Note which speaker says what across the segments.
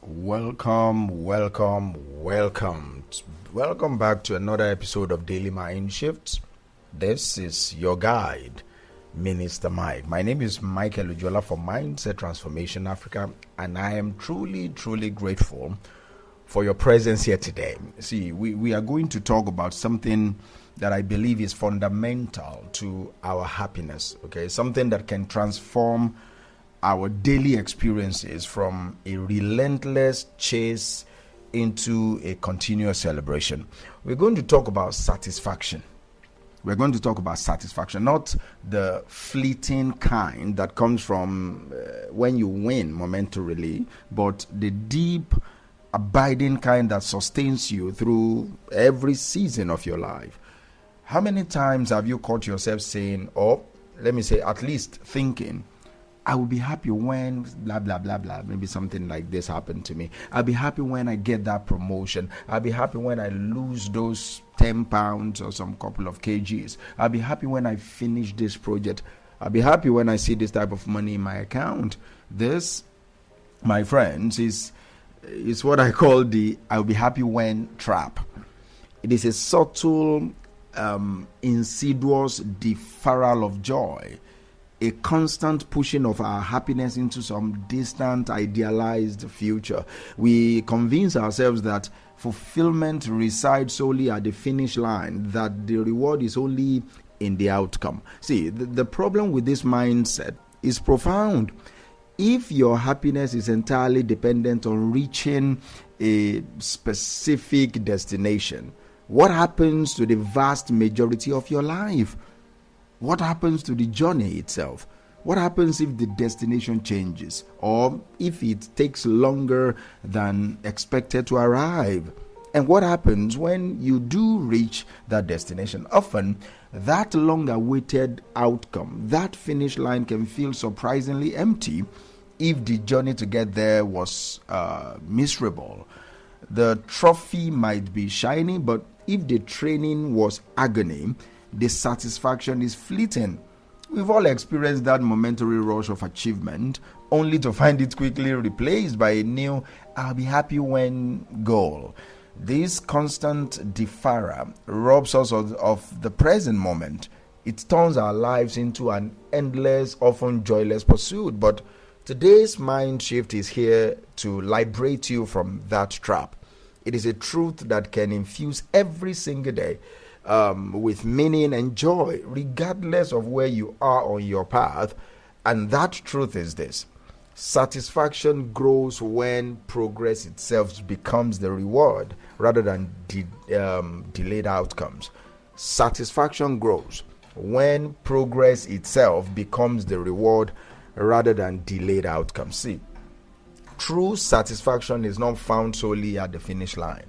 Speaker 1: Welcome back to another episode of Daily Mind Shifts. This is your guide, Minister Mike. My name is Michael Ujola from Mindset Transformation Africa, and I am truly grateful for your presence here today. See, we are going to talk about something that I believe is fundamental to our happiness, okay? Something that can transform our daily experiences from a relentless chase into a continuous celebration. We're going to talk about satisfaction. We're going to talk about satisfaction, not the fleeting kind that comes from when you win momentarily, but the deep, abiding kind that sustains you through every season of your life. How many times have you caught yourself saying, or let me say, at least thinking, I will be happy when blah, blah, blah, blah. Maybe something like this happened to me. I'll be happy when I get that promotion. I'll be happy when I lose those 10 pounds or some couple of kgs. I'll be happy when I finish this project. I'll be happy when I see this type of money in my account. This, my friends, is what I call the I'll be happy when trap. It is a subtle, insidious deferral of joy, a constant pushing of our happiness into some distant, idealized future. We convince ourselves that fulfillment resides solely at the finish line, that the reward is only in the outcome. See, the problem with this mindset is profound. If your happiness is entirely dependent on reaching a specific destination, what happens to the vast majority of your life? What happens to the journey itself? What happens if the destination changes, or if it takes longer than expected to arrive? And what happens when you do reach that destination? Often, that long-awaited outcome, that finish line, can feel surprisingly empty if the journey to get there was miserable. The trophy might be shiny, but if the training was agony, the satisfaction is fleeting. We've all experienced that momentary rush of achievement, only to find it quickly replaced by a new I'll be happy when goal. This constant deferral robs us of the present moment. It turns our lives into an endless, often joyless pursuit. But today's mind shift is here to liberate you from that trap. It is a truth that can infuse every single day with meaning and joy, regardless of where you are on your path. And that truth is this: satisfaction grows when progress itself becomes the reward rather than delayed outcomes. Satisfaction grows when progress itself becomes the reward rather than delayed outcomes. See, true satisfaction is not found solely at the finish line.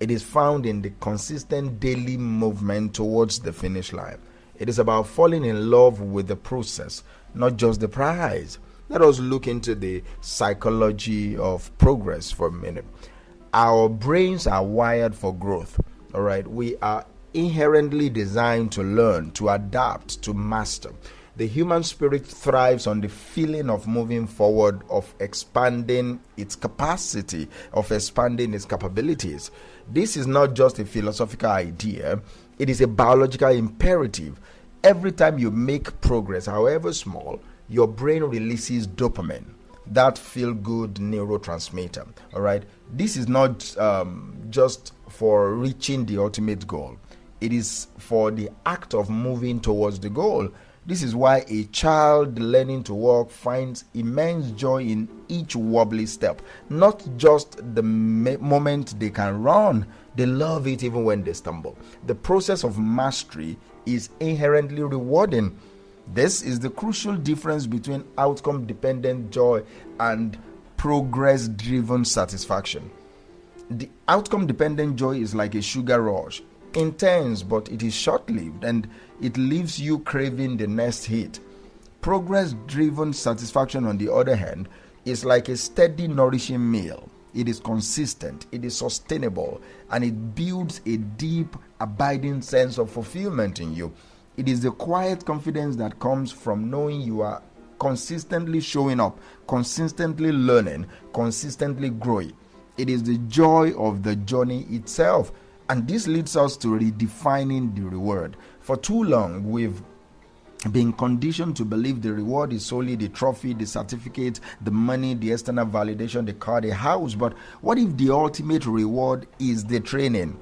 Speaker 1: It is found in the consistent daily movement towards the finish line. It is about falling in love with the process, not just the prize. Let us look into the psychology of progress for a minute. Our brains are wired for growth. All right, we are inherently designed to learn, to adapt, to master. The human spirit thrives on the feeling of moving forward, of expanding its capacity, of expanding its capabilities. This is not just a philosophical idea, it is a biological imperative. Every time you make progress, however small, your brain releases dopamine, that feel-good neurotransmitter. All right, this is not just for reaching the ultimate goal. It is for the act of moving towards the goal. This is why a child learning to walk finds immense joy in each wobbly step. Not just the moment they can run, they love it even when they stumble. The process of mastery is inherently rewarding. This is the crucial difference between outcome-dependent joy and progress-driven satisfaction. The outcome-dependent joy is like a sugar rush. Intense, but it is short-lived, and it leaves you craving the next hit. Progress-driven satisfaction, on the other hand, is like a steady, nourishing meal. It is consistent, it is sustainable, and it builds a deep, abiding sense of fulfillment in you. It is the quiet confidence that comes from knowing you are consistently showing up, consistently learning, consistently growing. It is the joy of the journey itself. And this leads us to redefining the reward. For too long, we've been conditioned to believe the reward is solely the trophy, the certificate, the money, the external validation, the car, the house. But what if the ultimate reward is the training?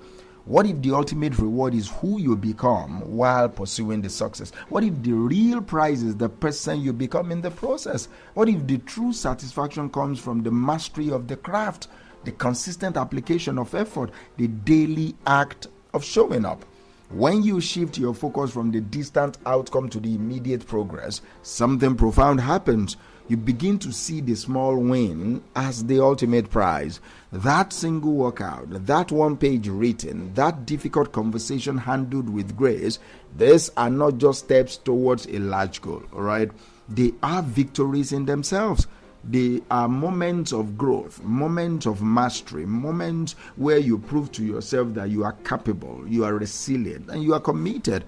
Speaker 1: What if the ultimate reward is who you become while pursuing the success? What if the real prize is the person you become in the process? What if the true satisfaction comes from the mastery of the craft, the consistent application of effort, the daily act of showing up? When you shift your focus from the distant outcome to the immediate progress, something profound happens. You begin to see the small win as the ultimate prize. That single workout, that one page written, that difficult conversation handled with grace, these are not just steps towards a large goal, all right? They are victories in themselves. They are moments of growth, moments of mastery, moments where you prove to yourself that you are capable, you are resilient, and you are committed.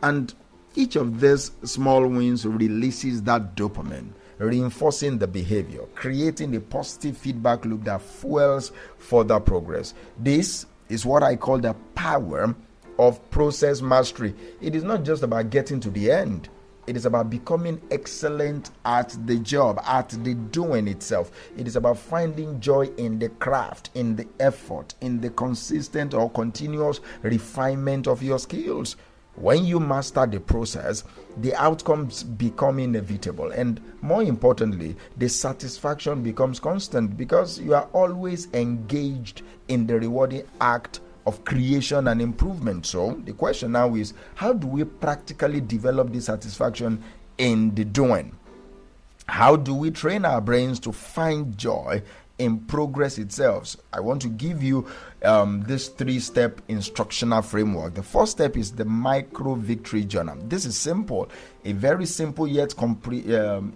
Speaker 1: And each of these small wins releases that dopamine, reinforcing the behavior, creating a positive feedback loop that fuels further progress. This is what I call the power of process mastery. It is not just about getting to the end. It is about becoming excellent at the job, at the doing itself. It is about finding joy in the craft, in the effort, in the consistent or continuous refinement of your skills. When you master the process, the outcomes become inevitable. And more importantly, the satisfaction becomes constant because you are always engaged in the rewarding act of creation and improvement. So the question now is, how do we practically develop this satisfaction in the doing? How do we train our brains to find joy in progress itself? I want to give you this 3-step instructional framework. The first step is the micro victory journal. This is simple, a very simple yet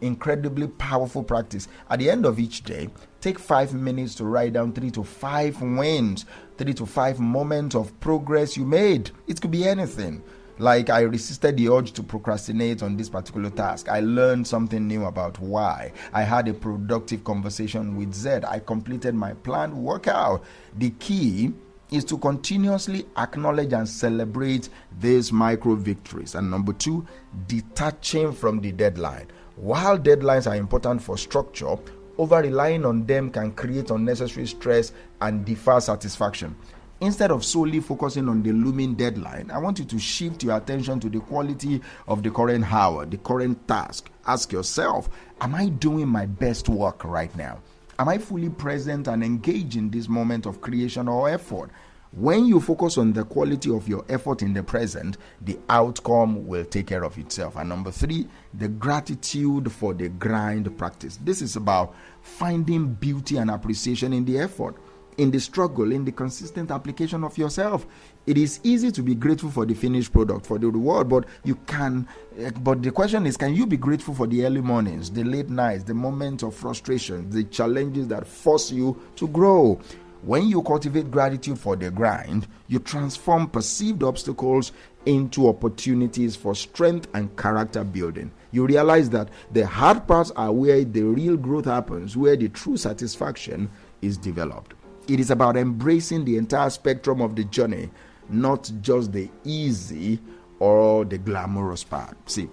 Speaker 1: incredibly powerful practice. At the end of each day, take 5 minutes to write down 3 to 5 wins, 3 to 5 moments of progress you made. It could be anything. Like, I resisted the urge to procrastinate on this particular task. I learned something new about Y. I had a productive conversation with Z. I completed my planned workout. The key is to continuously acknowledge and celebrate these micro victories. And number 2, detaching from the deadline. While deadlines are important for structure, over-relying on them can create unnecessary stress and defer satisfaction. Instead of solely focusing on the looming deadline, I want you to shift your attention to the quality of the current hour, the current task. Ask yourself, am I doing my best work right now? Am I fully present and engaged in this moment of creation or effort? When you focus on the quality of your effort in the present, the outcome will take care of itself. And number 3, the gratitude for the grind practice. This is about finding beauty and appreciation in the effort, in the struggle, in the consistent application of yourself. It is easy to be grateful for the finished product, for the reward, but the question is, can you be grateful for the early mornings, the late nights, the moments of frustration, the challenges that force you to grow? When you cultivate gratitude for the grind, you transform perceived obstacles into opportunities for strength and character building. You realize that the hard parts are where the real growth happens, where the true satisfaction is developed. It is about embracing the entire spectrum of the journey, not just the easy or the glamorous part. See,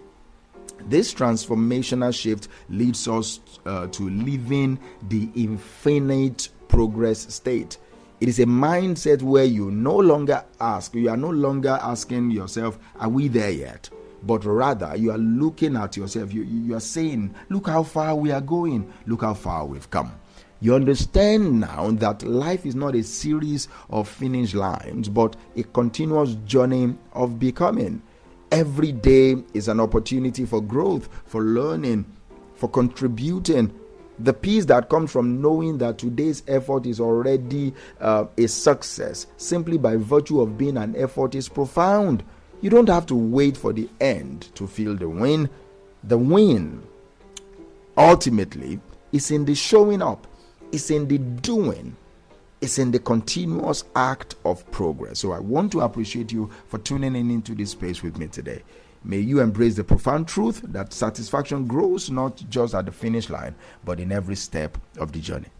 Speaker 1: this transformational shift leads us to living the infinite progress state. It is a mindset where you are no longer asking yourself, are we there yet? But rather, you are looking at yourself. You are saying, look how far we are going. Look how far we've come. You understand now that life is not a series of finish lines, but a continuous journey of becoming. Every day is an opportunity for growth, for learning, for contributing. The peace that comes from knowing that today's effort is already a success, simply by virtue of being an effort, is profound. You don't have to wait for the end to feel the win. The win, ultimately, is in the showing up. It's in the doing. It's in the continuous act of progress. So I want to appreciate you for tuning in into this space with me today. May you embrace the profound truth that satisfaction grows not just at the finish line, but in every step of the journey.